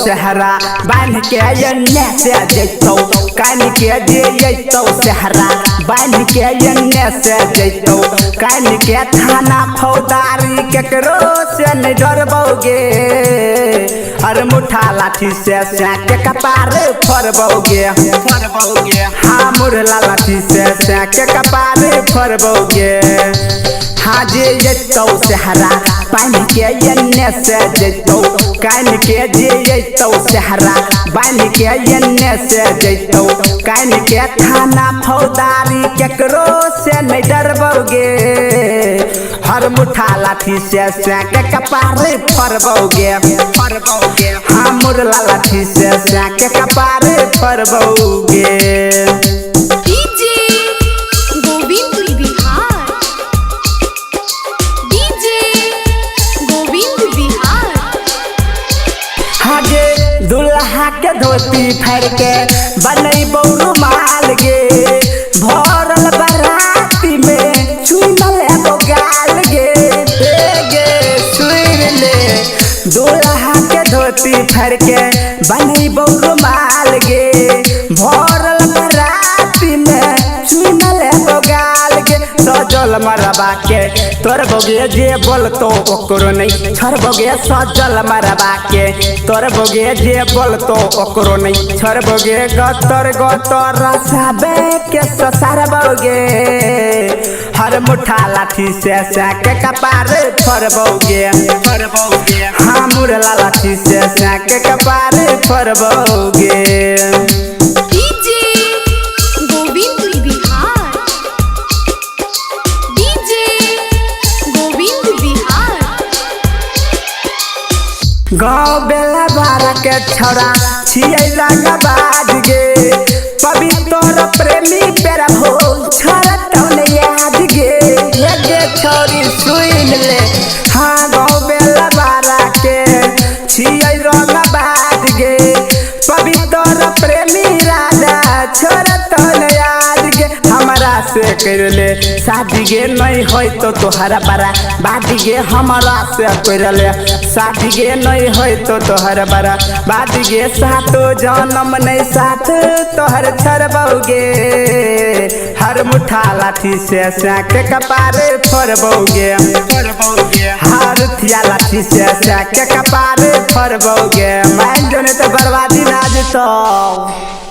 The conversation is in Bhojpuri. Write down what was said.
सहरा बांध के एने से जैतौ कान के जैतौ सहरा बांध के एने से जैतौ कान के थाना फौदारी केकरो से नहीं डरबोगे हर मुठा लाठी से के कपार फरबोगे हाँ मुरला लाठी से के कपार फरबोगे हाँ जे जैतौ सहरा बांध के एने से जैतौ कान के जैतौ सहरा बांध के एने से जैतौ कान के थाना फौदारी केकरो से नहीं डरबोगे हर मुठा लाठी से के कपार फरबोगे हाँ मुरला लाठी से के कपार फरबोगे। दुल्हा के धोती फेर के बनैबौ रुमाल गे भरल बराती में चुनल एगो गाल गे सुन ले दुल्हा के धोती फेर के बनैबौ रुमाल गे भरल बराती में चुनल एगो गाल गे सजल मरबा के तोर बोगे जे बोलतो ओकरो नहीं छरबोगे सजल मरबा के तोर बोगे जे बोलतो ओकरो नहीं छरबोगे गतर रसाबे के ससरबोगे हर मुठा लाठी से के कपार फरबोगे हाँ मुरला लाठी से के कपार फरबोगे। गाँव बेला बारा के छोरा छियै लगाबाज गे पवित्र प्रेमी पेरा भोल छोरा तौने याद गे छोरी सुन ले हाँ गाँव बेला बारा के छियै लगाबाज गे पवित्र प्रेमी राजा छोरा तौने याद गे हमरा से कर ले शादी गे नहीं होय तो तोहरा बड़ा बादी गे हमरा से कर ले शादी गे नहीं होय तो तोहर बड़ा बादी गे सातो जन्म नहीं साथ तोहर छरबोगे हर मुठा लाठी से के कपार फरबोगे हर थिया लाठी से के कपार फरबोगे मान जोने तो बर्बादी ना जतो।